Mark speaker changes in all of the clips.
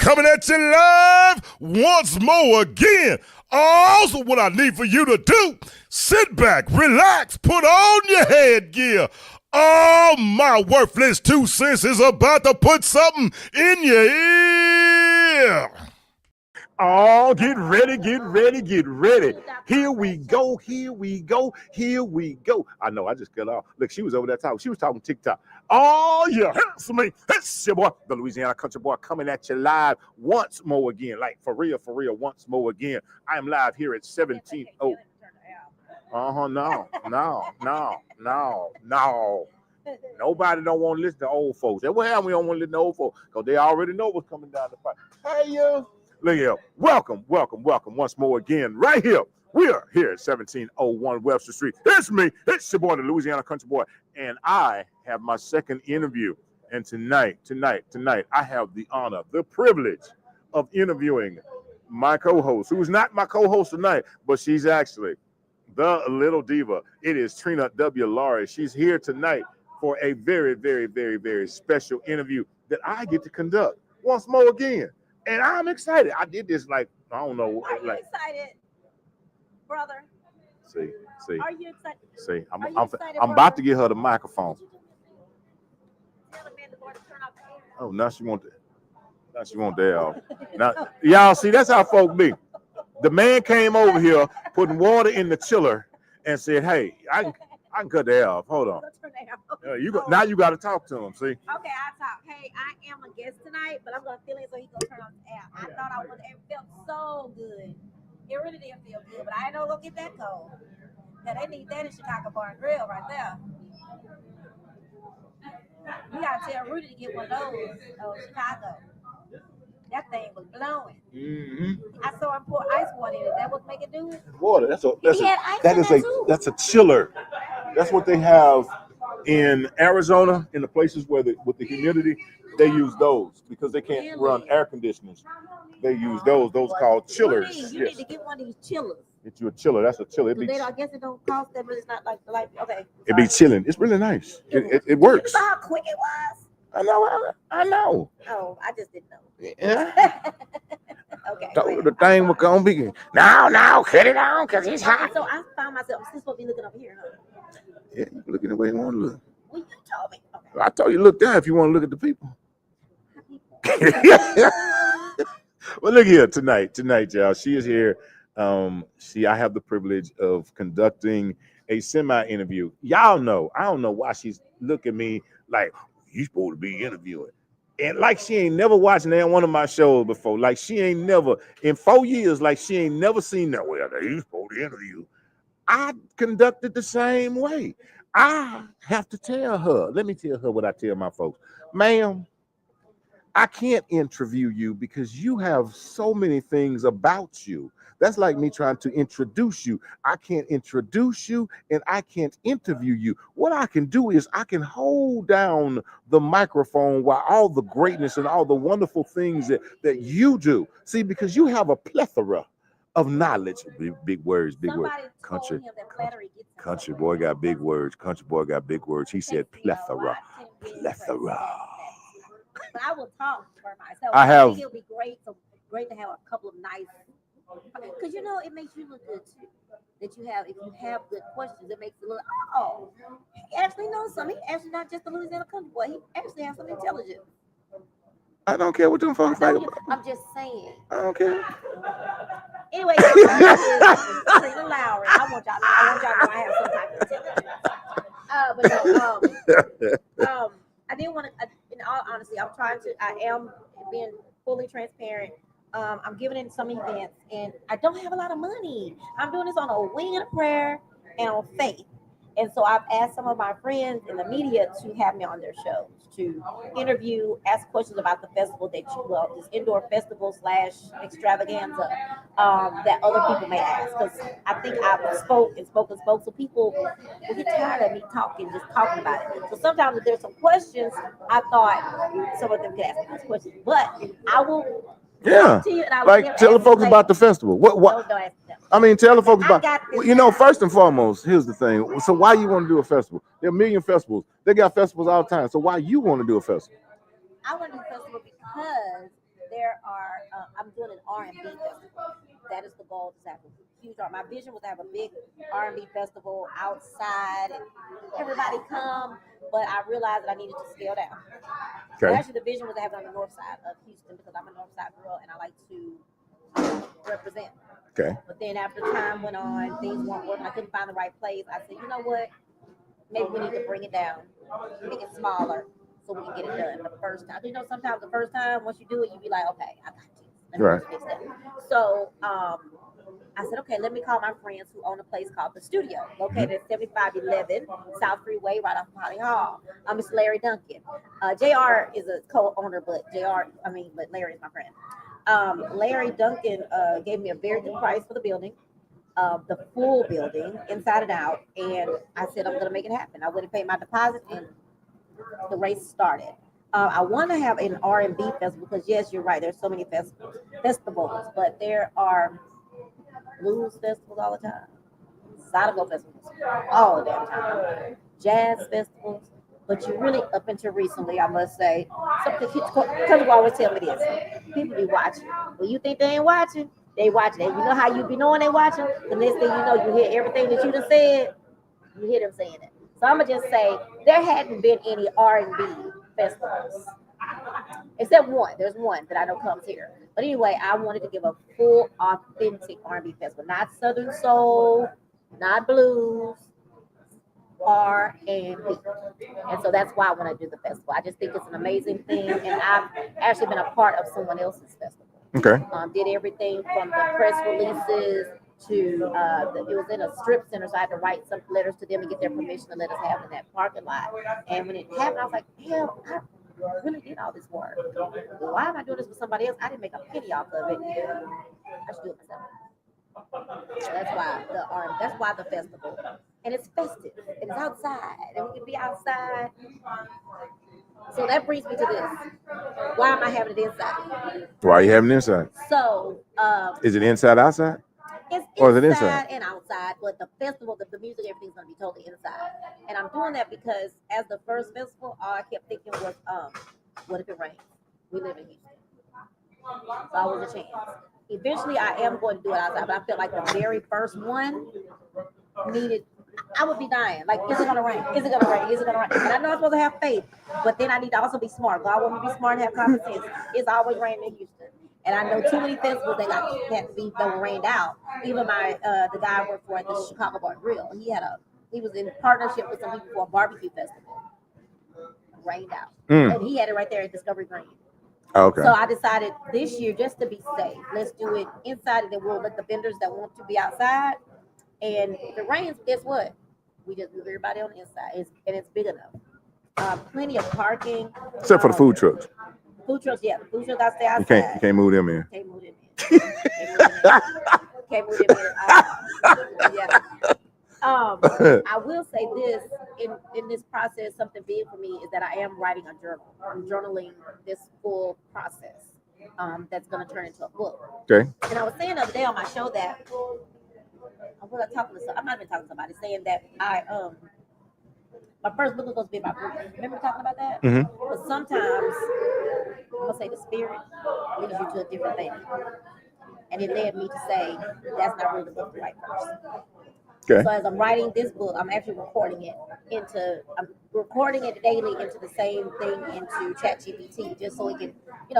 Speaker 1: coming at you live once more again. Also, what I need for you to do, sit back, relax, put on your headgear. All my worthless 2 cents is about to put something in your ear. Oh, get ready, get ready, get ready. Here we go, here we go, here we go. I know, I just got off. Look, she was over there talking. She was talking TikTok. Oh, yeah, it's me. It's your boy, the Louisiana Country Boy, coming at you live once more again. Like, for real, once more again. I am live here at 17. Oh. No. Nobody don't want to listen to old folks. That's what happened. We don't want to listen to old folks because they already know what's coming down the pipe. Hey, you. Look here. Welcome once more again. Right here. We are here at 1701 Webster Street. It's me. It's your boy, the Louisiana Country Boy. And I have my second interview. And tonight, I have the honor, the privilege of interviewing my co-host, who is not my co-host tonight, but she's actually the Lil Diva. It is Trina W. Laurie. She's here tonight for a very, very, very, very special interview that I get to conduct once more again. And I'm excited. I did this I don't know.
Speaker 2: Are you excited, brother?
Speaker 1: See.
Speaker 2: Are you excited?
Speaker 1: See, I'm about to get her the microphone.
Speaker 2: Tell the man to turn off the air.
Speaker 1: Oh, now she want that. Now, y'all see, that's how folk be. The man came over here, putting water in the chiller, and said, "Hey, I can cut the air off. Hold on. Now you got to talk to him. See?
Speaker 2: Okay, I'll talk. Hey, I am a guest tonight, but I'm gonna fill in so he can turn off the air. I thought I would. It felt so good. It really did feel good, but I didn't know it'll get that cold. Now they need that in Chicago Bar and Grill right there. You gotta tell Rudy to get one of those. Chicago. That thing was blowing.
Speaker 1: Mm-hmm.
Speaker 2: I saw him pour ice water in it. That what make it do it?
Speaker 1: Water. That's a chiller. That's what they have in Arizona, in the places where with the humidity, they use those because they can't run air conditioners. They use those called chillers.
Speaker 2: You need to get one of these chillers.
Speaker 1: Get you a chiller. That's a chiller.
Speaker 2: I guess it don't cost that, but it's not like okay.
Speaker 1: It be chilling. It's really nice. It works.
Speaker 2: You saw how quick it was?
Speaker 1: I know.
Speaker 2: Oh, I just didn't know.
Speaker 1: Yeah.
Speaker 2: Okay.
Speaker 1: Told the thing was gonna be no, cut it on because it's hot.
Speaker 2: So I found myself still supposed to be looking over here, huh?
Speaker 1: Yeah, you can look at the way you want to look.
Speaker 2: Well, you told me. Okay.
Speaker 1: I told you look there if you want to look at the people. Well, look here tonight, y'all. She is here. I have the privilege of conducting a semi-interview. Y'all know, I don't know why she's looking at me like you supposed to be interviewing. And like she ain't never watched one of my shows before. Like she ain't never, in 4 years, like she ain't never seen that. Well, you supposed to interview. I conducted the same way. I have to tell her. Let me tell her what I tell my folks. Ma'am, I can't interview you because you have so many things about you. That's like me trying to introduce you. I can't introduce you and I can't interview you. What I can do is I can hold down the microphone while all the greatness and all the wonderful things that you do. See, because you have a plethora of knowledge. Big words. Country boy got big words. He said plethora.
Speaker 2: But I will talk for myself.
Speaker 1: I think
Speaker 2: it'll be great. So great to have a couple of nice, because it makes you look good too. That if you have good questions, it makes it look. Oh, he actually knows something. He actually not just a Louisiana Country Boy. He actually has some intelligence.
Speaker 1: I don't care what them folks think.
Speaker 2: I'm just saying.
Speaker 1: I don't care.
Speaker 2: Anyway, Trina Lowry. I want y'all to know I have some type of intelligence. I didn't want to. In all honesty, I am being fully transparent. I'm giving in some events, and I don't have a lot of money. I'm doing this on a wing and a prayer and on faith. And so I've asked some of my friends in the media to have me on their shows to interview, ask questions about the festival this indoor festival / extravaganza that other people may ask. Because I think I've spoke, so people will get tired of me talking about it. So sometimes if there's some questions, I thought some of them could ask me those questions. But I will.
Speaker 1: Yeah, tell the folks about the festival. What? I mean, tell the folks about. First and foremost, here's the thing. So why you want to do a festival? There are a million festivals. They got festivals all the time. So why you want to do a festival?
Speaker 2: I want to do a festival because there are. I'm doing an R&B festival. That is the goal. To have a huge art. My vision was to have a big R&B festival outside and everybody come. But I realized that I needed to scale down. So
Speaker 1: Okay.
Speaker 2: actually, the vision was to have it on the north side of Houston because I'm a north side girl and I like to represent.
Speaker 1: Okay.
Speaker 2: But then after time went on, things weren't working. I couldn't find the right place. I said, you know what? Maybe we need to bring it down, make it smaller, so we can get it done the first time. You know, sometimes the first time, once you do it, you be like, okay, I got this. Let me
Speaker 1: Right.
Speaker 2: just fix that. So I said, okay, let me call my friends who own a place called The Studio, located at 7511 South Freeway, right off Holly Hall. It's Larry Duncan. JR is a co-owner, but but Larry is my friend. Larry Duncan gave me a very good price for the building, the full building, inside and out. And I said, I'm going to make it happen. I went and paid my deposit, and the race started. I want to have an R&B festival because, yes, you're right. There's so many festivals, but there are blues festivals all the time, Zydeco festivals all the damn time, jazz festivals. But you really, up until recently, I must say, something people always tell me this: people be watching. When you think they ain't watching, they watching. And you know how you be knowing they watching? The next thing you know, you hear everything that you just said. You hear them saying it. So I'm gonna just say there hadn't been any R&B festivals except one. There's one that I know comes here. But anyway, I wanted to give a full, authentic R&B festival, not Southern soul, not blues, R&B. And so that's why when I do the festival, I just think it's an amazing thing. And I've actually been a part of someone else's festival.
Speaker 1: Okay.
Speaker 2: Did everything from the press releases to it was in a strip center, so I had to write some letters to them and get their permission to let us have in that parking lot. And when it happened, I was like, damn, I really did all this work. Why am I doing this for somebody else? I didn't make a penny off of it. I should do it myself. So that's why the festival. And it's festive. And it's outside. And we can be outside. So that brings me to this. Why am I having it inside?
Speaker 1: Why are you having inside?
Speaker 2: So
Speaker 1: Is it inside outside?
Speaker 2: it's
Speaker 1: Or is it
Speaker 2: inside
Speaker 1: inside?
Speaker 2: and outside, but the festival, the music, everything's gonna be totally inside. And I'm doing that because as the first festival, all I kept thinking was, what if it rains? We live in Houston. It's always a chance. Eventually I am going to do it outside, but I feel like the very first one needed I would be dying. Like, is it gonna rain? Is it gonna rain? Is it gonna rain? And I know I'm supposed to have faith, but then I need to also be smart. God want me to be smart and have common sense. It's always raining in Houston. And I know too many festivals that be that rained out. Even my the guy I worked for at the Chicago Bar and Grill, he was in partnership with some people for a barbecue festival. Rained out. And he had it right there at Discovery Green.
Speaker 1: Okay.
Speaker 2: So I decided this year, just to be safe, let's do it inside, and then we'll let the vendors that want to be outside. And if it rains, guess what? We just move everybody on the inside, and it's big enough. Plenty of parking.
Speaker 1: Except for the food trucks.
Speaker 2: Food trucks, yeah. The food trucks got to stay
Speaker 1: You
Speaker 2: outside.
Speaker 1: can't move them in.
Speaker 2: Can't move them in. Can't move them in. Yeah. I will say this in this process, something big for me is that I am writing a journal. I'm journaling this full process. That's going to turn into a book.
Speaker 1: Okay.
Speaker 2: And I was saying the other day on my show that I'm not even talking to somebody saying that my first book was supposed to be about grief. Remember talking about that?
Speaker 1: Mm-hmm.
Speaker 2: But sometimes I'm gonna say the spirit leads you to a different thing. And it led me to say that's not really the book to write first.
Speaker 1: Okay.
Speaker 2: So as I'm writing this book, I'm actually I'm recording it daily into the same thing into ChatGPT, just so it can,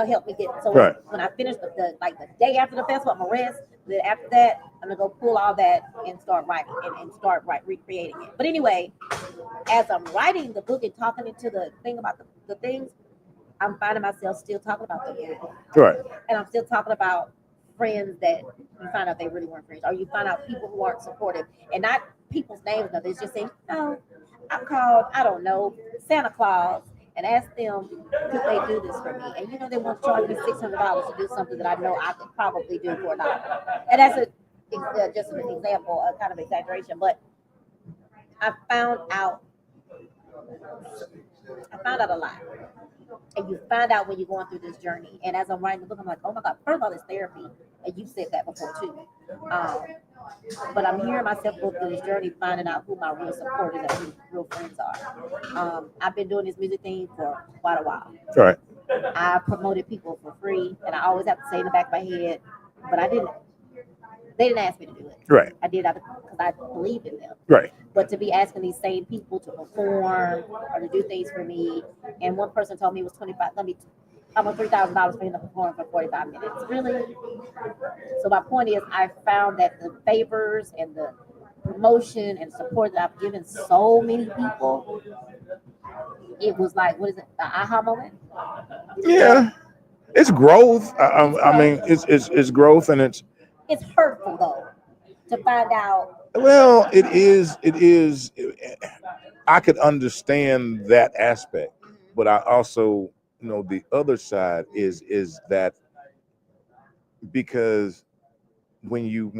Speaker 2: help me get. So
Speaker 1: Right.
Speaker 2: when I finish the day after the festival, I'm gonna rest. Then after that, I'm gonna go pull all that and start writing and start recreating it. But anyway, as I'm writing the book and talking into the thing about the things, I'm finding myself still talking about the book.
Speaker 1: Right.
Speaker 2: And I'm still talking about friends that you find out they really weren't friends, or you find out people who aren't supportive, and not people's names. No, they just say, "No, I called, I don't know, Santa Claus, and asked them could they do this for me." And they want to charge me $600 to do something that I know I could probably do for $1. And that's just an example, a kind of exaggeration, but I found out a lot. And you find out when you're going through this journey. And as I'm writing the book, I'm like, oh my God, first of all, it's therapy. And you said that before too. But I'm hearing myself go through this journey, finding out who my real supporters and who real friends are. I've been doing this music thing for quite a while.
Speaker 1: Right.
Speaker 2: I promoted people for free, and I always have to say in the back of my head, but I didn't. They didn't ask me to do it.
Speaker 1: Right.
Speaker 2: I did because I believed in them.
Speaker 1: Right.
Speaker 2: But to be asking these same people to perform or to do things for me, and one person told me it was 25. Let me. I'm on $3,000 for him to perform for 45 minutes. Really? So my point is, I found that the favors and the promotion and support that I've given so many people, it was like, what is it, the aha moment?
Speaker 1: Yeah. It's growth.
Speaker 2: It's
Speaker 1: I mean,
Speaker 2: growth.
Speaker 1: it's growth, and
Speaker 2: It's hurtful though to find out.
Speaker 1: well, it is. It is. I could understand that aspect, but I also know the other side is that because when you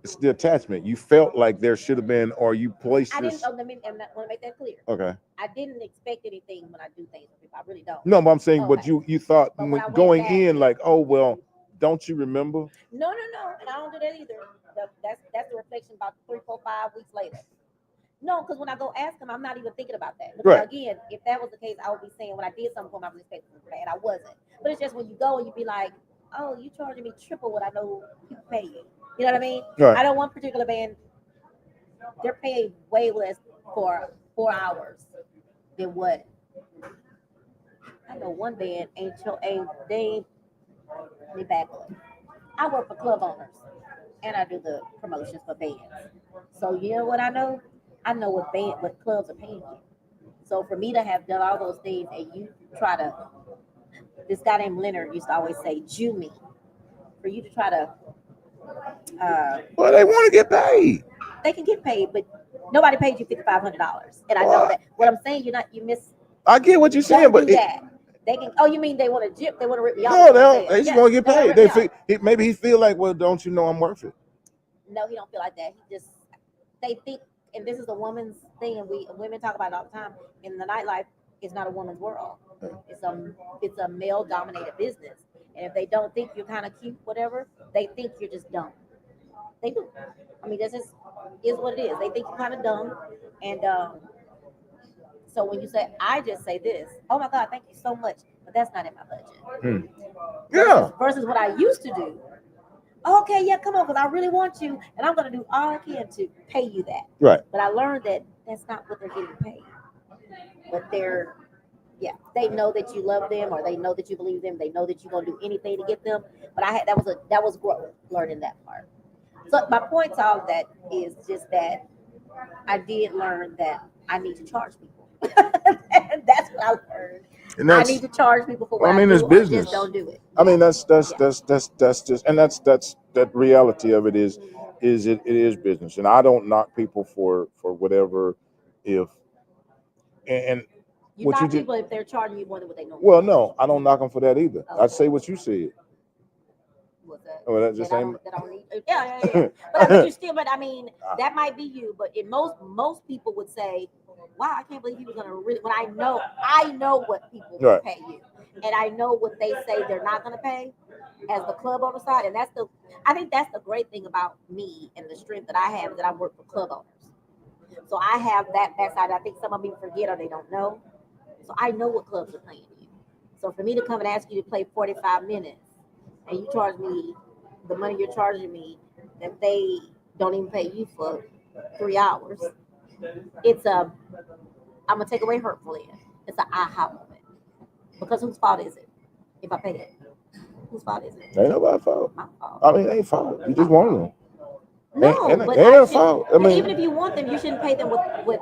Speaker 1: it's the attachment. You felt like there should have been, or you placed
Speaker 2: I
Speaker 1: your.
Speaker 2: didn't. Oh, let me. I want to make that clear.
Speaker 1: Okay.
Speaker 2: I didn't expect anything when I do things for people. I really don't.
Speaker 1: No, but I'm saying, but
Speaker 2: Okay.
Speaker 1: you thought
Speaker 2: But when
Speaker 1: when
Speaker 2: I went
Speaker 1: going
Speaker 2: back,
Speaker 1: in like, oh well, don't you remember?
Speaker 2: no, and I don't do that either. That's the reflection about 3, 4, 5 weeks later. No, because when I go ask them, I'm not even thinking about that. Because
Speaker 1: Right.
Speaker 2: again, if that was the case, I would be saying when I did something for them, I was expecting for that, and I wasn't. But it's just when you go and you be like, oh, you charging me triple what I know people pay you. You know what I mean?
Speaker 1: Right.
Speaker 2: I know one particular band, they're paying way less for 4 hours than what I know. One band ain't they back up. I work for club owners and I do the promotions for bands. So you know what I know? I know what clubs are paying you. So for me to have done all those things and you try to, this guy named Leonard used to always say, Jew me. For you to try to,
Speaker 1: Well, they want to get paid.
Speaker 2: they can get paid, but nobody paid you $5,500. And I know
Speaker 1: Well,
Speaker 2: that. What I'm saying, you miss.
Speaker 1: I get what you're saying,
Speaker 2: Don't
Speaker 1: but
Speaker 2: do that. They can. Oh, you mean they want to jip? They want to rip me off?
Speaker 1: no,
Speaker 2: is
Speaker 1: they
Speaker 2: what I'm
Speaker 1: don't.
Speaker 2: saying.
Speaker 1: They just
Speaker 2: Yeah,
Speaker 1: want to get
Speaker 2: they want to
Speaker 1: paid.
Speaker 2: rip me off.
Speaker 1: Maybe he feel like, well, don't you know I'm worth it?
Speaker 2: No, he don't feel like that. He just they think, and this is a woman's thing, and women talk about it all the time. In the nightlife, it's not a woman's world. It's a male dominated business, and if they don't think you're kind of cute, whatever, they think you're just dumb. They do. I mean, this is what it is. They think you're kind of dumb, and so when you say, I just say this, oh my God, thank you so much, but that's not in my budget.
Speaker 1: Hmm. Yeah.
Speaker 2: Versus what I used to do. Okay, yeah, come on, because I really want you, and I'm going to do all I can to pay you that.
Speaker 1: Right.
Speaker 2: But I learned that that's not what they're getting paid. But yeah, they know that you love them, or they know that you believe them. They know that you're going to do anything to get them. But that was growth, learning that part. So my point to all of that is just that I did learn that I need to charge people. And that's what I learned.
Speaker 1: And
Speaker 2: I
Speaker 1: that's,
Speaker 2: need to charge people for what
Speaker 1: well, I
Speaker 2: I
Speaker 1: mean,
Speaker 2: do,
Speaker 1: it's
Speaker 2: or
Speaker 1: business.
Speaker 2: just don't do it.
Speaker 1: I mean, that's
Speaker 2: Yeah.
Speaker 1: just, and that's that reality of it is it is business, and I don't knock people for whatever, if and
Speaker 2: You
Speaker 1: what you
Speaker 2: knock
Speaker 1: did.
Speaker 2: people if they're charging you more than what they normally
Speaker 1: Well,
Speaker 2: charge.
Speaker 1: no, I don't knock them for that either.
Speaker 2: Oh,
Speaker 1: I'd say what you said.
Speaker 2: what's that?
Speaker 1: Well, that just
Speaker 2: That I
Speaker 1: ain't.
Speaker 2: don't. That I don't need. Yeah. But you still. But I mean, that might be you. But most people would say, "Wow, I can't believe he was gonna really." When I know what people will
Speaker 1: Right.
Speaker 2: pay you, and I know what they say they're not gonna pay, as the club owner side, and I think that's the great thing about me and the strength that I have is that I work for club owners. So I have that side. I think some of people forget or they don't know. So I know what clubs are paying you. So for me to come and ask you to play 45 minutes and you charge me the money you're charging me that they don't even pay you for 3 hours, it's I'm gonna take away hurtful in. It's an aha moment. Because whose fault is it if I pay it? Whose fault is it?
Speaker 1: Ain't nobody's fault.
Speaker 2: My fault.
Speaker 1: I mean, it ain't fault. You just want them.
Speaker 2: No, but
Speaker 1: Ain't their fault. I mean,
Speaker 2: even if you want them, you shouldn't pay them with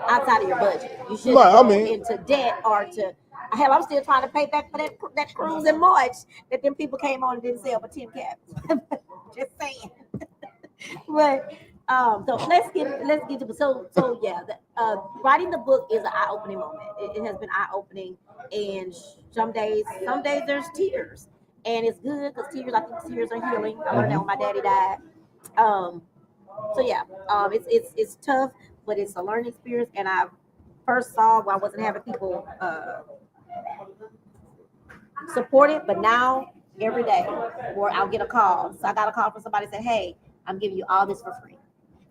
Speaker 2: outside of your budget. You shouldn't
Speaker 1: Right, I
Speaker 2: go
Speaker 1: mean-
Speaker 2: into debt or to hell. I'm still trying to pay back for that cruise in March that them people came on and didn't sell for 10 caps. Just saying. But so let's get to so yeah. Writing the book is an eye opening moment. It has been eye opening, and some days there's tears, and it's good because tears. I think tears are healing. I learned that when my daddy died. Um, so yeah, it's tough, but it's a learning experience. And I first saw when I wasn't having people support it, but now every day, or I'll get a call. So I got a call from somebody said, "Hey, I'm giving you all this for free.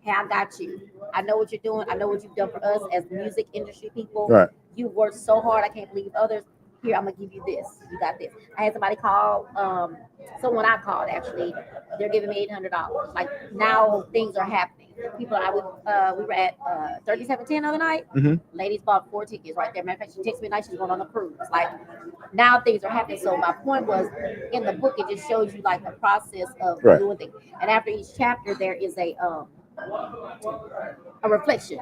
Speaker 2: Hey, I got you. I know what you're doing. I know what you've done for us as music industry people.
Speaker 1: Right.
Speaker 2: You've worked so hard. I can't believe others. here, I'm gonna give you this. You got this. I had somebody call, someone I called actually. They're giving me $800. Like now, things are happening. People, we were at 3710 the other night.
Speaker 1: Hmm.
Speaker 2: Ladies bought 4 tickets right there. Matter of fact, she texted me tonight. She's going on a cruise. Like now, things are happening. So my point was, in the book, it just shows you like the process of
Speaker 1: Right.
Speaker 2: doing things. And after each chapter, there is a reflection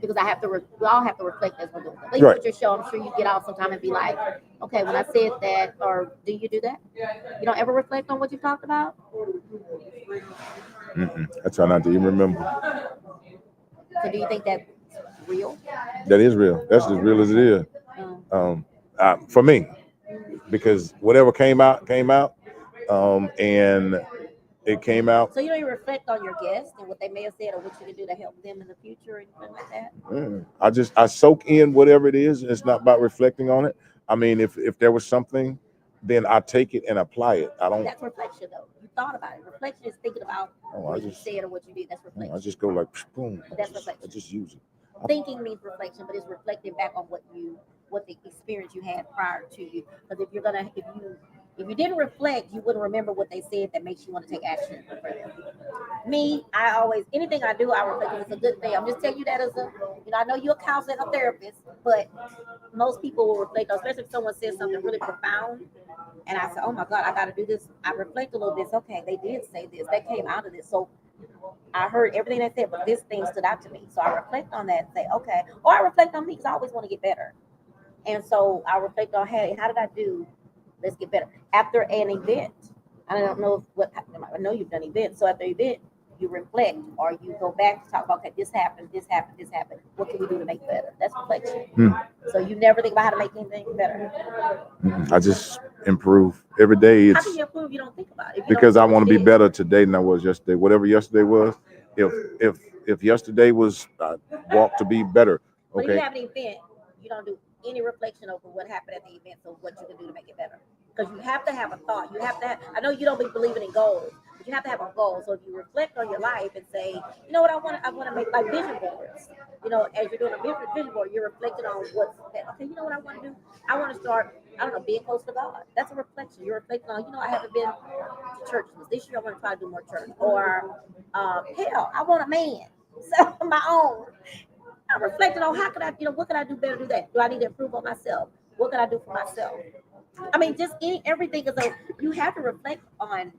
Speaker 2: because I have to. We all have to reflect as we're doing it. Like
Speaker 1: Right.
Speaker 2: with your show, I'm sure you get out sometime and be like, okay, when I said that, or do you do that? You don't ever reflect on what you talked about.
Speaker 1: Mm-mm. I try not to even remember.
Speaker 2: So do you think that's real?
Speaker 1: That is real. That's as real as it is.
Speaker 2: Um,
Speaker 1: Um, for me, because whatever came out, and it came out.
Speaker 2: so you don't even reflect on your guests and what they may have said or what you can do to help them in the future or anything like that.
Speaker 1: I soak in whatever it is. It's not about reflecting on it. I mean, if there was something, then I take it and apply it. I don't.
Speaker 2: That's reflection, though. You thought about it. Reflection is thinking about
Speaker 1: Oh,
Speaker 2: what you said or what you did. That's reflection.
Speaker 1: I just go like boom.
Speaker 2: That's
Speaker 1: I
Speaker 2: reflection.
Speaker 1: just use it.
Speaker 2: Thinking means reflection, but it's reflecting back on what the experience you had prior to you. Because if you didn't reflect, you wouldn't remember what they said that makes you want to take action. Me, I always anything I do, I reflect. 'Cause it's a good thing. I'm just telling you that as a, I know you're a counselor and a therapist, but most people will reflect, especially if someone says something really profound. And I said, oh my God, I got to do this. I reflect a little bit. Okay, they did say this. That came out of this. So I heard everything they said, but this thing stood out to me. So I reflect on that and say, okay. Or I reflect on me because I always want to get better. And so I reflect on, hey, how did I do? Let's get better. After an event, I don't know I know you've done events. So after an event, you reflect or you go back to talk about, okay, this happened, this happened, this happened. What can we do to make it better? That's reflection. So you never think about how to make anything better.
Speaker 1: I just improve every day.
Speaker 2: How
Speaker 1: It's
Speaker 2: can you improve? You don't think about it.
Speaker 1: because I want to be better today than I was yesterday. Whatever yesterday was, if if yesterday was walk to be better.
Speaker 2: But if you
Speaker 1: Okay.
Speaker 2: have an event, you don't do any reflection over what happened at the event, so what you can do to make it better. Because you have to have a thought. You have to have, I know you don't be believing in goals, but you have to have a goal. So if you reflect on your life and say, you know what, I want to make like vision boards. As you're doing a vision board, you're reflecting on what's okay, you know what I want to do? I want to start, I don't know, being close to God. That's a reflection. You're reflecting on, I haven't been to church this year. I want to try to do more church. Or hell, I want a man. So my own. I'm reflecting on how can I, what can I do better to do that? Do I need to improve on myself? What can I do for myself? I mean, just everything is you have to reflect on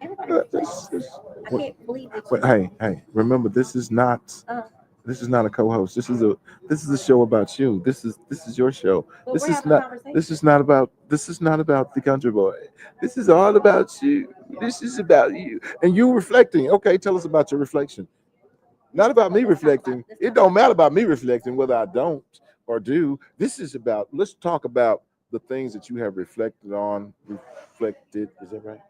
Speaker 2: everybody. I can't believe that.
Speaker 1: Hey, remember this is not a co-host. This is a show about you. This is your show. This is not about the country boy. This is all about you. This is about you and you reflecting. Okay, tell us about your reflection. Not about me reflecting. It don't matter about me reflecting whether I don't or do. This is about. Let's talk about the things that you have reflected on. Reflected. Is that right?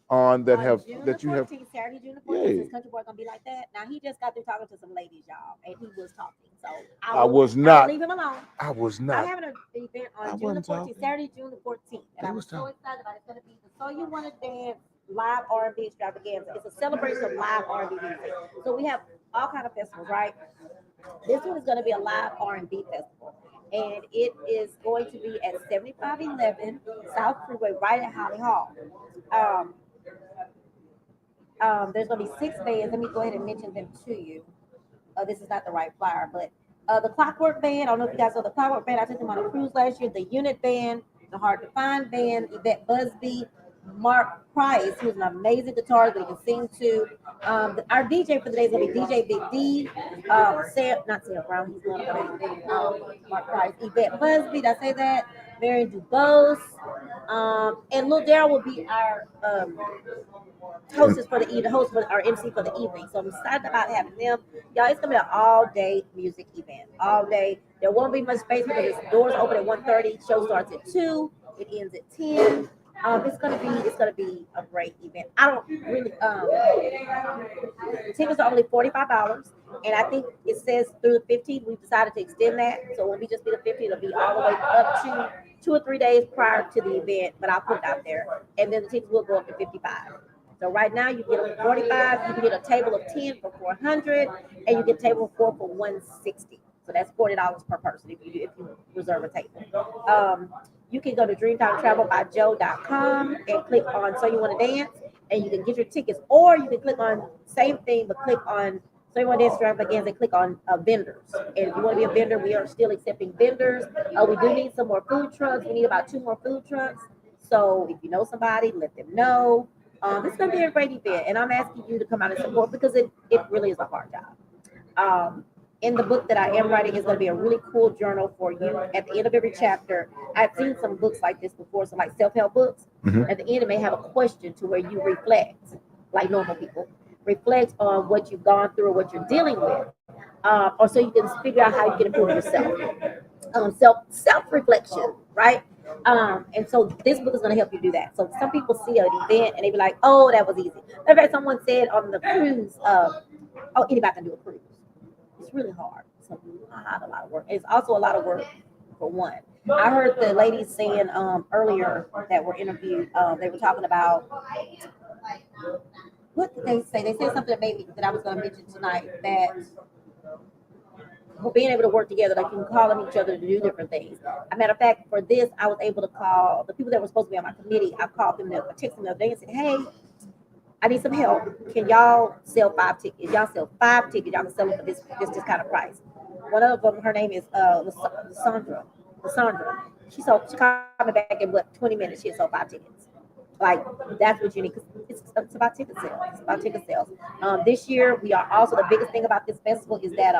Speaker 1: On that have that you have.
Speaker 2: Saturday, June the 14th, his country boy gonna be like that. Now he just got through talking to some ladies, y'all, and he was talking. So
Speaker 1: I was not.
Speaker 2: leave him alone.
Speaker 1: I was
Speaker 2: I'm
Speaker 1: not.
Speaker 2: having an event on June the 14th, Saturday, June the 14th, and I was so excited about it. It's gonna be the So You Want to Dance live R&B extravaganza. It's a celebration of live R&B music. So we have all kind of festivals, right? This one is going to be a live R&B festival, and it is going to be at 7511 South Freeway, right at Holly Hall. Um, there's going to be 6 bands. Let me go ahead and mention them to you. This is not the right flyer, but the Clockwork Band. I don't know if you guys know the Clockwork Band. I took them on a cruise last year. The Unit Band, the Hard to Find Band, Yvette Busby, Mark Price, who's an amazing guitarist that you can sing to. Our DJ for the day is going to be DJ Big D. Not Sam Brown, he's one of them. Mark Price, Yvette Busby, did I say that? Mary Dubose. And Lil Daryl will be our hostess for the evening, host for our MC for the evening. So I'm excited about having them. Y'all, it's gonna be an all-day music event. All day. There won't be much space because the doors open at 1:30. Show starts at 2. It ends at 10. It's gonna be a great event. I don't really tickets are only $45, and I think it says through the 15th. We've decided to extend that, so it won't be just be the 15th. It'll be all the way up to 2 or 3 days prior to the event. But I'll put it out there, and then the tickets will go up to 55. So right now you get a 45. You can get a table of 10 for 400, and you get a table of 4 for 160. So that's $40 per person if you reserve a table. You can go to dreamtimetravelbyjoe.com and click on So You Want to Dance, and you can get your tickets. Or you can click on same thing, but click on So You Want to Dance Extravaganza and click on vendors. And if you want to be a vendor, we are still accepting vendors. We do need some more food trucks. We need about 2 more food trucks. So if you know somebody, let them know. It's going to be a great event, and I'm asking you to come out and support because it really is a hard job. In the book that I am writing is going to be a really cool journal for you. At the end of every chapter, I've seen some books like this before, so like self-help books.
Speaker 1: Mhm.
Speaker 2: At the end, it may have a question to where you reflect, like normal people, reflect on what you've gone through or what you're dealing with, or so you can figure out how you can improve yourself. Self reflection, right? And so this book is going to help you do that. So some people see an event and they be like, "Oh, that was easy." In fact, someone said on the cruise, "Oh, anybody can do a cruise." It's really hard. It's a lot of work. It's also a lot of work for one. I heard the ladies saying earlier that were interviewed. They were talking about what did they say? They said something that maybe that I was going to mention tonight that being able to work together, like you can call on each other to do different things. As a matter of fact, for this, I was able to call the people that were supposed to be on my committee. I called them, I texted them the other day and said, "Hey, I need some help. Can y'all sell 5 tickets? Y'all sell 5 tickets. Y'all can sell them for this kind of price." One of them, her name is Lysandra. Lysandra. She called me back in what 20 minutes. She had sold 5 tickets. Like that's what you need because it's about ticket sales. It's about ticket sales. This year we are also the biggest thing about this festival is that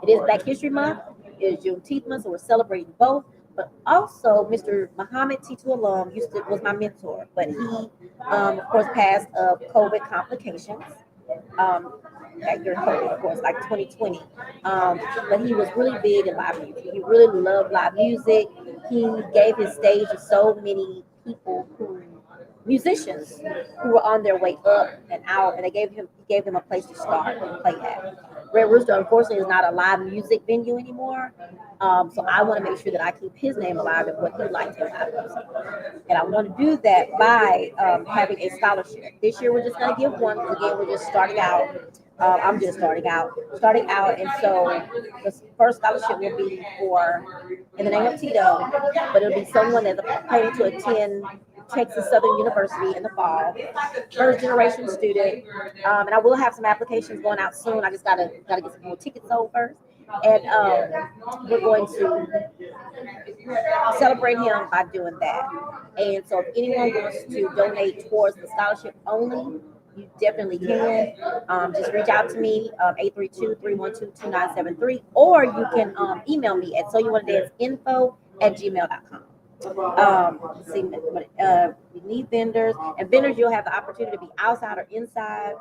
Speaker 2: it is Black History Month. It is Juneteenth month, so we're celebrating both. But also, Mr. Muhammad Titu Alum was my mentor, but he, of course, passed of COVID complications. Um, during COVID, of course, like 2020. But he was really big in live music. He really loved live music. He gave his stage to so many people who musicians who were on their way up and out, and he gave them a place to start and play at. Red Rooster, unfortunately, is not a live music venue anymore. So I want to make sure that I keep his name alive and what he likes in live music. And I want to do that by having a scholarship. This year, we're just going to give one because again, we're just starting out. I'm just starting out, and so the first scholarship will be for in the name of Tito, but it'll be someone that's planning to attend Texas Southern University in the fall, first generation student, and I will have some applications going out soon. I just gotta get some more tickets sold first, and we're going to celebrate him by doing that. And so, if anyone wants to donate towards the scholarship only, you definitely can. Just reach out to me, 832-312-2973, or you can email me at so you want to dance info@gmail.com. See, we need vendors, and vendors you'll have the opportunity to be outside or inside.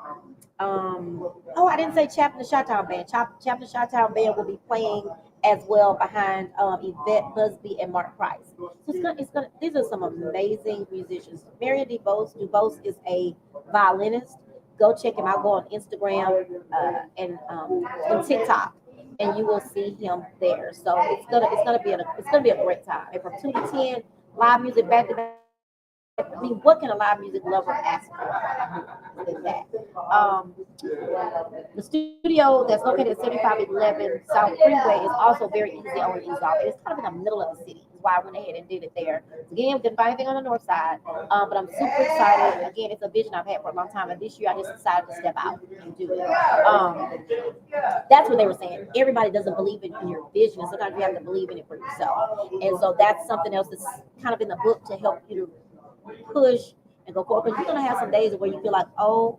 Speaker 2: I didn't say Chaplin Chi-Town Band. Chaplin Chi-Town Band will be playing as well behind Yvette Busby and Mark Price. So it's gonna. These are some amazing musicians. Marion DeBose is a violinist. Go check him out. Go on Instagram and TikTok, and you will see him there. So it's gonna be a great time. And from 2 to 10, live music back to back. I mean, what can a live music lover ask for than that? The studio that's located at 7511 South Freeway is also very easy on and easy off. It's kind of in the middle of the city. That's why I went ahead and did it there. Again, we didn't find anything on the north side, but I'm super excited. Again, it's a vision I've had for a long time, and this year I just decided to step out and do it. That's what they were saying. Everybody doesn't believe in your vision, and sometimes you have to believe in it for yourself. And so that's something else that's kind of in the book to help you to push and go forward. Because you're gonna have some days where you feel like, oh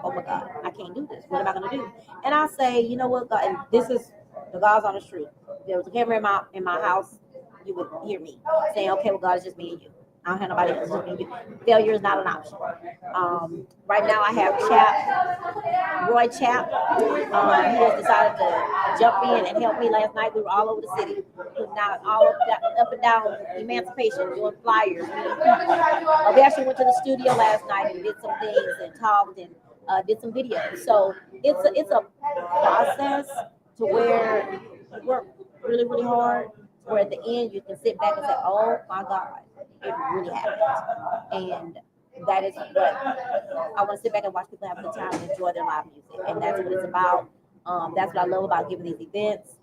Speaker 2: my God, I can't do this. What am I gonna do? And I say, you know what, God, and this is the God's honest truth. If there was a camera in my house, you would hear me saying, okay, well, God, it's just me and you. I don't have nobody else. It's just me and you. Failure is not an option. Right now, I have Roy Chap. He has decided to jump in and help me last night. We were all over the city, putting out up and down Emancipation, doing flyers, meeting people. We actually went to the studio last night and did some things and talked and did some videos. So it's a process to where you work really, really hard, where at the end you can sit back and say, oh my God, it really happened. And that is what I want to sit back and watch people have a good time and enjoy their live music. And that's what it's about. That's what I love about giving these events.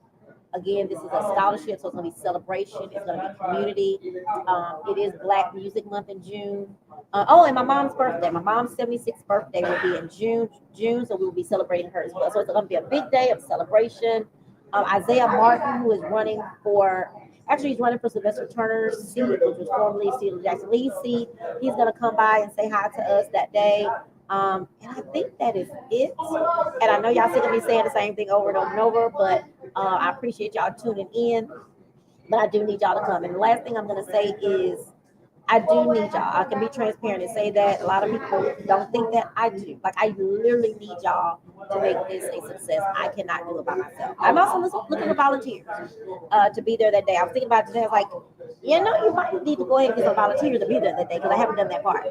Speaker 2: Again, this is a scholarship, so it's going to be celebration. It's going to be community. It is Black Music Month in June. Oh, and my mom's birthday. My mom's 76th birthday will be in June, so we will be celebrating her as well. So it's going to be a big day of celebration. Isaiah Martin, who is running for, actually, he's running for Sylvester Turner's seat, which was formerly Steele Jackson Lee's seat. He's going to come by and say hi to us that day. And I think that is it. And I know y'all sick of me saying the same thing over and over and over, but I appreciate y'all tuning in. But I do need y'all to come. And the last thing I'm going to say is I do need y'all. I can be transparent and say that a lot of people don't think that I do. Like, I literally need y'all to make this a success. I cannot do it by myself. I'm also looking for volunteers to be there that day. I was thinking about it today. I was like, you might need to go ahead and get some volunteers to be there that day because I haven't done that part.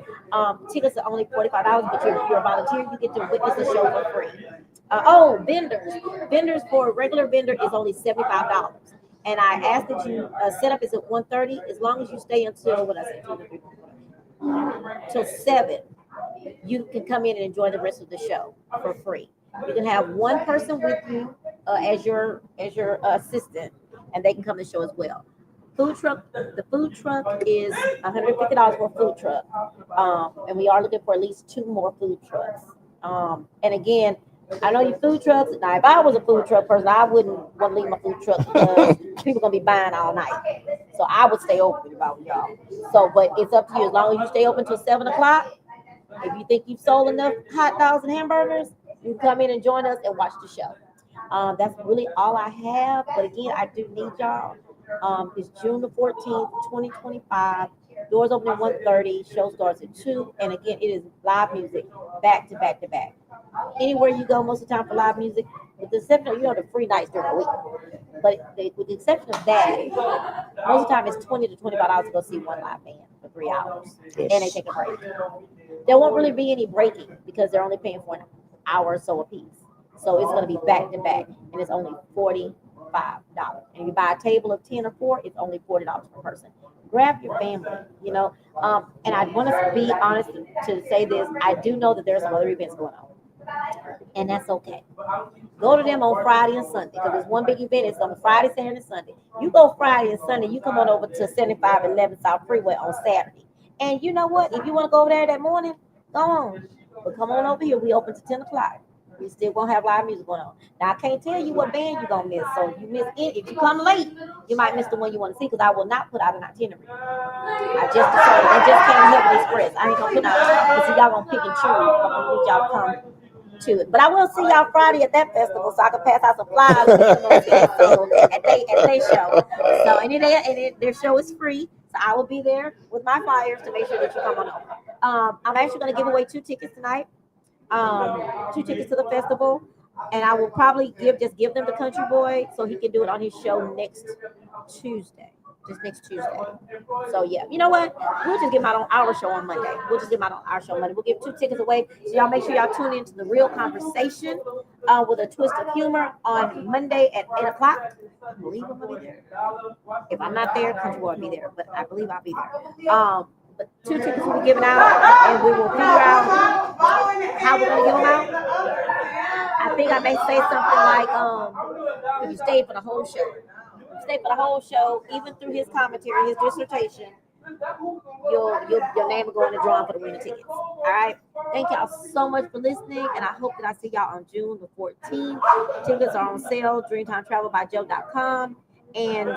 Speaker 2: Tickets are only $45, but if you're a volunteer, you get to witness the show for free. Vendors. Vendors for a regular vendor is only $75. And I ask that you set up is at 1:30. As long as you stay until what I say, till 7, you can come in and enjoy the rest of the show for free. You can have one person with you as your assistant, and they can come to the show as well. Food truck. The food truck is $150 for a food truck, and we are looking for at least 2 more food trucks. And again, I know you food trucks. Now, if I was a food truck person, I wouldn't want to leave my food truck because people gonna be buying all night. So I would stay open if I was y'all. So, but it's up to you. As long as you stay open till 7 o'clock. If you think you've sold enough hot dogs and hamburgers, you can come in and join us and watch the show. That's really all I have. But again, I do need y'all. It's June the 14th, 2025. Doors open at 1:30. Show starts at 2. And again, it is live music back to back to back. Anywhere you go, most of the time for live music, with the exception of, the free nights during the week. But with the exception of that, most of the time it's $20 to $25 to go see one live band for 3 hours. And they take a break. There won't really be any breaking because they're only paying for an hour or so a piece. So it's going to be back to back, and it's only $45. And if you buy a table of 10 or 4, it's only $40 per person. Grab your family. And I want to be honest to say this. I do know that there are some other events going on, and that's okay. Go to them on Friday and Sunday because there's one big event. It's on Friday, Saturday, and Sunday. You go Friday and Sunday. You come on over to 7511 South Freeway on Saturday. And you know what? If you want to go over there that morning, go on. But come on over here. We open to 10 o'clock. We still won't have live music going on. Now, I can't tell you what band you're going to miss. So if you miss it, if you come late, you might miss the one you want to see because I will not put out an itinerary. I just decided I just can't help it express. I ain't going to put out, because y'all going to pick and choose. I'm going to need y'all to come to it. But I will see y'all Friday at that festival so I can pass out some flyers at their show. So their show is free. So I will be there with my flyers to make sure that you come on over. I'm actually going to give away 2 tickets tonight. 2 tickets to the festival, and I will probably give them to Country Boy so he can do it on his show next Tuesday. Just next Tuesday. So yeah, you know what? We'll just give them out on our show on Monday. We'll give 2 tickets away. So y'all make sure y'all tune into the Real Conversation with a twist of humor on Monday at 8 o'clock. I believe I'm gonna be there. If I'm not there, Country Boy will be there, but I believe I'll be there. But 2 tickets will be given out, and we will figure out how we're gonna give them out. I think I may say something like, if you stayed for the whole show, even through his commentary, his dissertation, your name will go in the drawing for the winning tickets. All right. Thank y'all so much for listening, and I hope that I see y'all on June the 14th. Tickets are on sale. DreamTimeTravelByJoe.com. And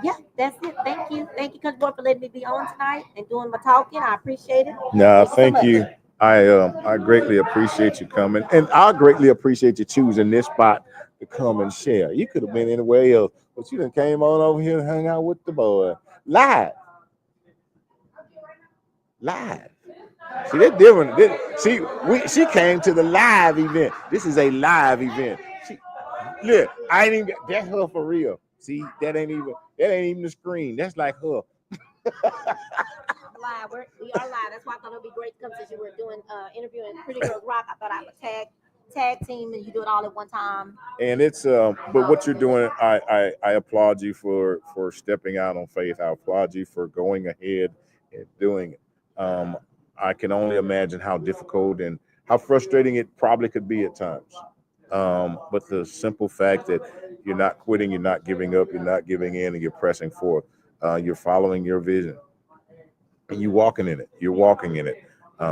Speaker 2: yeah, that's it. Thank you, Country Boy, for letting me be on tonight and doing my talking. I appreciate it.
Speaker 1: No,
Speaker 2: Thank you so much.
Speaker 1: I greatly appreciate you coming, and I greatly appreciate you choosing this spot to come and share. You could have been anywhere else, but you done came on over here and hung out with the boy live. Live. See, that's different. She came to the live event. This is a live event. Look, I ain't even. That's her for real. See, that ain't even the screen. That's like her.
Speaker 2: Live. We are live. That's why I thought it would be great to come since you were doing interviewing Pretty Girls Rock. I thought I would tag team and you do it all at one time.
Speaker 1: And it's but what you're doing, I applaud you for stepping out on faith. I applaud you for going ahead and doing it. I can only imagine how difficult and how frustrating it probably could be at times. But the simple fact that You're not quitting. You're not giving up. You're not giving in, and you're pressing forward. You're following your vision, and you're walking in it. You're walking in it.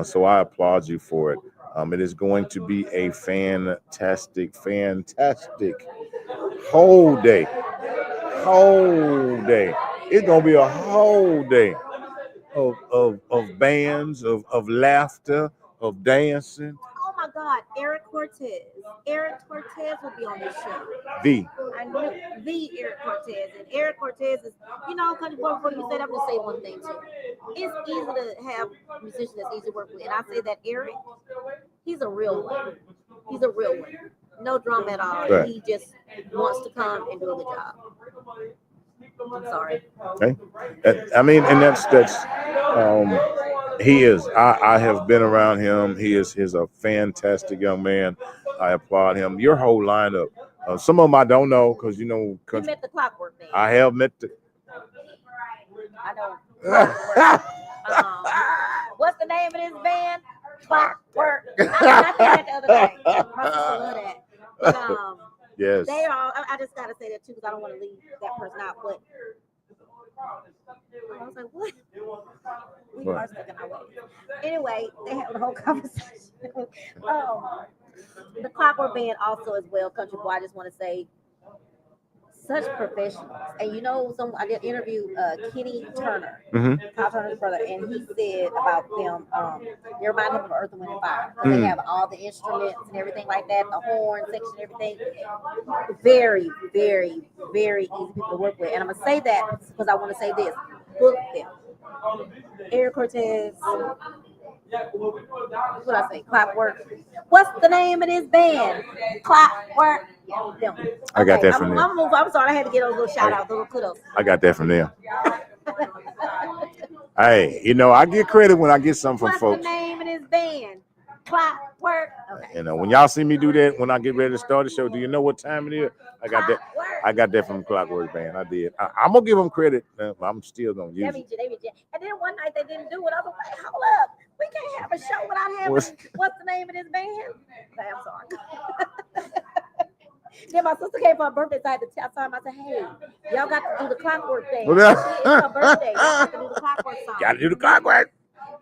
Speaker 1: So I applaud you for it. It is going to be a fantastic whole day. Whole day. It's gonna be a whole day of bands, of laughter, of dancing.
Speaker 2: Oh my God, Eric Cortez. Eric Cortez will be on this show.
Speaker 1: The
Speaker 2: I knew the Eric Cortez. And Eric Cortez is, Country Boy, before you say that, I'm gonna say one thing too. It's easy to have musicians that's easy to work with. And I say that Eric, he's a real one. He's a real one. No drama at all.
Speaker 1: Right.
Speaker 2: He just wants to come and do a good job. I'm sorry.
Speaker 1: okay. I mean, and that's um, he is. I have been around him. He's a fantastic young man. I applaud him. Your whole lineup. Some of them I don't know because
Speaker 2: You
Speaker 1: country.
Speaker 2: met the Clockwork Man.
Speaker 1: I have met the.
Speaker 2: I know. Clockwork. What's the name of this band? Clockwork. I said that the other day. My sister love that. But,
Speaker 1: Yes.
Speaker 2: they are. I just gotta say that too because I don't want to leave that person out. But I was like, what? We
Speaker 1: What?
Speaker 2: are stuck in our ways. Anyway, they had the whole conversation. The Clockwork Band also as well, Country Boy. I just want to say, such professionals. And I did interview Kenny Turner,
Speaker 1: Mm-hmm.
Speaker 2: Kyle Turner's brother, and he said about them, they remind him of Earth and Wind and Fire. 'Cause they have all the instruments and everything like that, the horn section, everything. Very, very, very easy people to work with. And I'm gonna say that because I want to say this: book them. Eric Cortez. What I say? Clockwork. What's the name of this band? Clockwork. Yeah, them.
Speaker 1: I got that from
Speaker 2: I'm,
Speaker 1: them.
Speaker 2: I'm sorry, I had to get those little shout outs, those little kudos.
Speaker 1: I got that from them. Hey, I get credit when I get something from
Speaker 2: What's
Speaker 1: folks.
Speaker 2: the name of this band? Clockwork. Okay.
Speaker 1: When y'all see me do that, when I get ready to start the show, do you know what time it is? I got that.
Speaker 2: Clockwork.
Speaker 1: I got that from Clockwork Band. I did. I'm gonna give them credit. I'm still gonna use it.
Speaker 2: They be. And then one night they didn't do it. I was like, hold up. We can't have a show without having
Speaker 1: What's
Speaker 2: the name of this band? Okay, I'm sorry. Then my sister came for her birthday, so I had to tell her. I said, hey, y'all got to do the Clockwork thing. It's her birthday. Y'all got to do the Clockwork song.
Speaker 1: Gotta do the clockwork.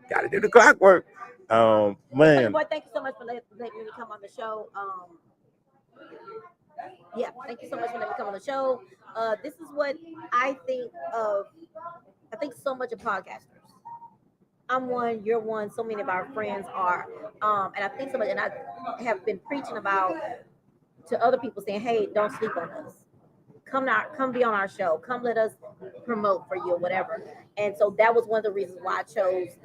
Speaker 1: Gotta do the clockwork. Man.
Speaker 2: Boy, thank you so much for letting me come on the show. Yeah, thank you so much for letting me come on the show. This is what I think of. I think so much of podcasters. I'm one, you're one, so many of our friends are. And I think so much, and I have been preaching about to other people saying, hey, don't sleep on us. Come be on our show. Come let us promote for you or whatever. And so that was one of the reasons why I chose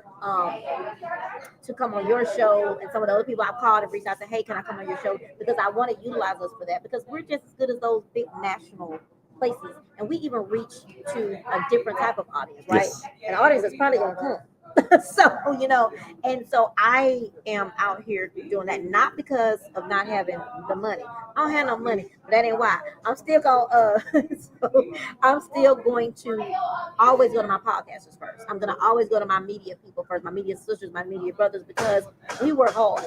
Speaker 2: to come on your show. And some of the other people I've called and reached out to, hey, can I come on your show? Because I want to utilize us for that because we're just as good as those big national places. And we even reach to a different type of audience, right?
Speaker 1: Yes.
Speaker 2: And the audience is probably going to come. And so I am out here doing that, not because of not having the money. I don't have no money, but that ain't why. I'm still going to always go to my podcasters first. I'm gonna always go to my media people first, my media sisters, my media brothers, because we work hard.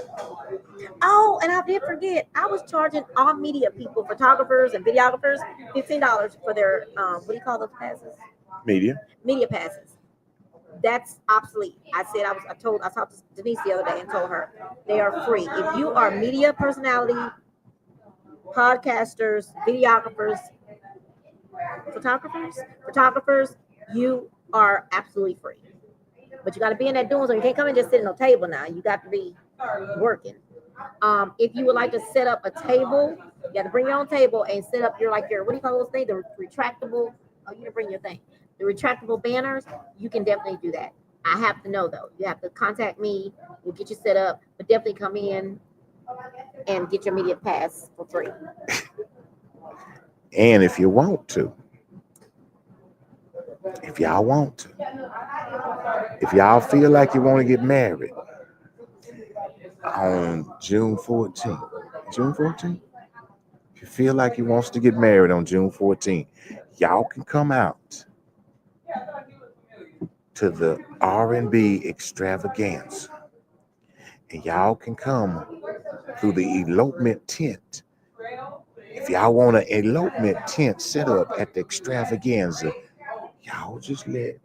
Speaker 2: Oh, and I did forget, I was charging all media people, photographers and videographers, $15 for their what do you call those passes?
Speaker 1: Media
Speaker 2: passes. That's obsolete. I talked to Denise the other day and told her they are free. If you are media personality, podcasters, videographers, photographers, you are absolutely free. But you got to be in that doing so. You can't come and just sit in a table now. You got to be working. If you would like to set up a table, you got to bring your own table and set up your what do you call those things? The retractable. Oh, you can bring your thing. The retractable banners, you can definitely do that. I have to know though. You have to contact me. We'll get you set up, but definitely come in and get your media pass for free.
Speaker 1: And if you want to, if y'all feel like you want to get married on June 14th, if you feel like you wants to get married on June 14th, y'all can come out to the R&B extravaganza, and y'all can come through the elopement tent If y'all want an elopement tent set up at the extravaganza, y'all just let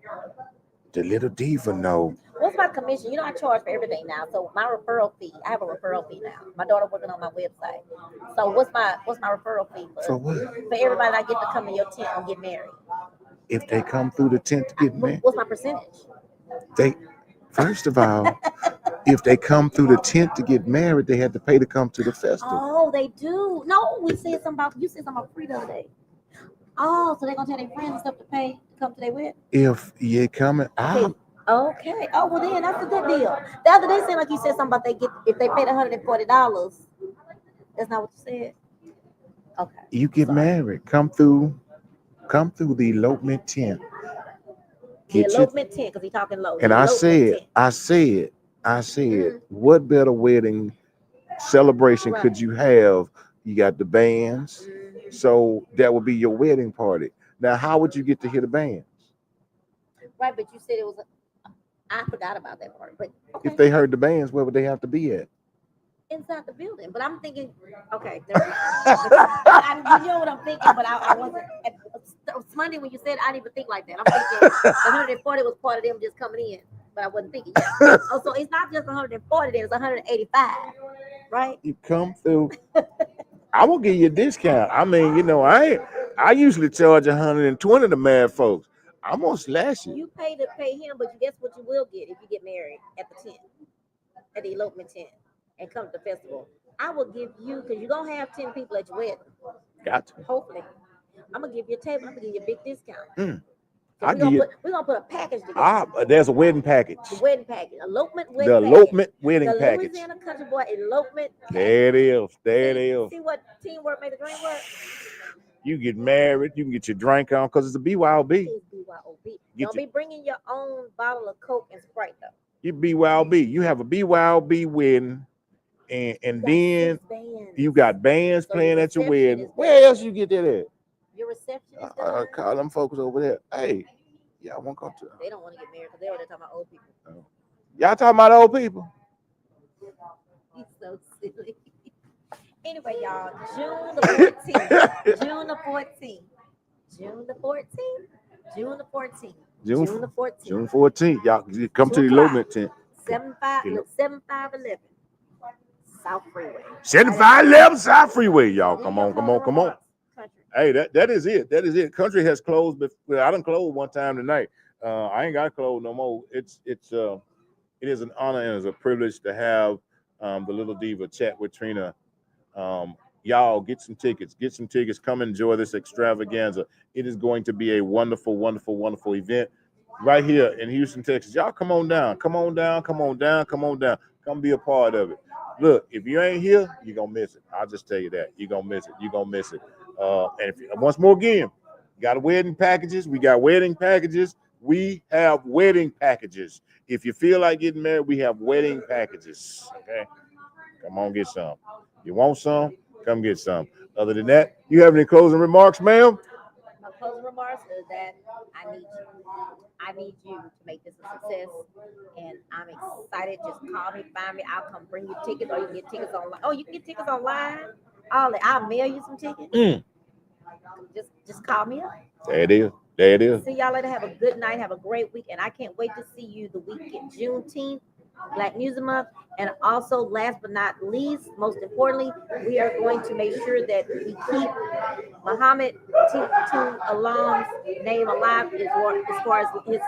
Speaker 1: the Little Diva know.
Speaker 2: What's my commission? You know, I charge for everything now. So my referral fee, I have a referral fee now. My daughter working on my website. So what's my referral fee
Speaker 1: For what?
Speaker 2: for everybody that get to come to your tent and get married?
Speaker 1: If they come through the tent to get married,
Speaker 2: What's my percentage?
Speaker 1: they first of all, if they come through the tent to get married, they had to pay to come to the festival.
Speaker 2: Oh, they do. No, we said something about you said something about free the other day. Oh, so they're gonna tell their friends and stuff to pay to come to their wedding.
Speaker 1: If you coming,
Speaker 2: Okay. Okay. Oh well, then that's a good deal. The other day, seemed like you said something about they get if they paid $140. That's not what you said. Okay.
Speaker 1: you get
Speaker 2: Sorry.
Speaker 1: married, come through the elopement tent.
Speaker 2: The
Speaker 1: Get your,
Speaker 2: elopement tent, because he talking low.
Speaker 1: and
Speaker 2: The
Speaker 1: I
Speaker 2: elopement
Speaker 1: said,
Speaker 2: tent.
Speaker 1: what better wedding celebration
Speaker 2: Right.
Speaker 1: could you have? You got the bands,
Speaker 2: Mhm.
Speaker 1: so that would be your wedding party. Now, how would you get to hear the bands?
Speaker 2: Right, but you said it was. I forgot about that part. But okay.
Speaker 1: If they heard the bands, where would they have to be at?
Speaker 2: Inside the building. But I'm thinking, okay, never mind. You know what I'm thinking, but I wasn't. It's Monday when you said I didn't even think like that. I'm thinking the 140 was part of them just coming in, but I wasn't thinking. Yeah. Oh, so it's not just 140, then it's 185, right?
Speaker 1: You come through. I will give you a discount. I mean, I usually charge 120 to mad folks. I'm gonna slash it.
Speaker 2: You pay him, but guess what you will get if you get married at the tent, at the elopement tent, and come to the festival. I will give you, because you're gonna have 10 people at your wedding.
Speaker 1: Got to.
Speaker 2: Hopefully. I'm gonna give you a table. I'm gonna give you a big discount.
Speaker 1: I give you.
Speaker 2: We're gonna put a package together.
Speaker 1: There's a wedding package.
Speaker 2: The wedding package, elopement wedding
Speaker 1: The
Speaker 2: package.
Speaker 1: elopement wedding
Speaker 2: The
Speaker 1: package.
Speaker 2: Louisiana Country Boy elopement package.
Speaker 1: There it is. There it is.
Speaker 2: See what teamwork made the dream work?
Speaker 1: You get married. You can get your drink on because it's a BYOB.
Speaker 2: It's BYOB. Don't be bringing your own bottle of Coke and Sprite though.
Speaker 1: You BYOB. You have a BYOB wedding, and then you got bands playing at your wedding. Where else you get that at?
Speaker 2: Your reception is
Speaker 1: I call them folks over there. Hey, y'all want to come to?
Speaker 2: They don't want to get married because they're talking about old people.
Speaker 1: Y'all talking about old people?
Speaker 2: He's so silly. Anyway, y'all, June the 14th. June the 14th. June the 14th. June the 14th. June the 14th.
Speaker 1: June 14th. Y'all come to the elopement tent.
Speaker 2: 7511 South Freeway.
Speaker 1: 7511 South Freeway, y'all. Come on. Hey, that is it. That is it. Country has closed, but I done closed one time tonight. I ain't got to close no more. It is an honor and it's a privilege to have the Little Diva chat with Trina. Y'all get some tickets. Come enjoy this extravaganza. It is going to be a wonderful, wonderful, wonderful event right here in Houston, Texas. Y'all come on down. Come be a part of it. Look, if you ain't here, you're gonna miss it. I'll just tell you that. You're gonna miss it. And once more again, got wedding packages. We got wedding packages. We have wedding packages. If you feel like getting married, we have wedding packages. Okay, come on, get some. You want some? Come get some. Other than that, you have any closing remarks, ma'am?
Speaker 2: My closing remarks is that I need you to make this a success, and I'm excited. Just call me, find me. I'll come bring you tickets, or you can get tickets online. Oh, you can get tickets online. I'll mail you some tickets. Just call me up.
Speaker 1: There it is.
Speaker 2: See y'all later. Have a good night. Have a great week, and I can't wait to see you the weekend, Juneteenth, Black Music Month, and also last but not least, most importantly, we are going to make sure that we keep Muhammad Timbuktu Alam's name alive as far as his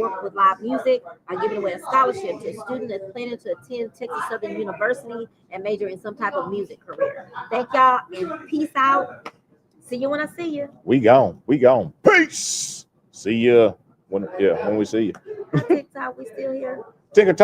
Speaker 2: work with live music. I'm giving away a scholarship to a student that's planning to attend Texas Southern University and major in some type of music career. Thank y'all and peace out. See you when I see you.
Speaker 1: We gone. Peace. See ya when we see you.
Speaker 2: TikTok, we still here.
Speaker 1: TikTok.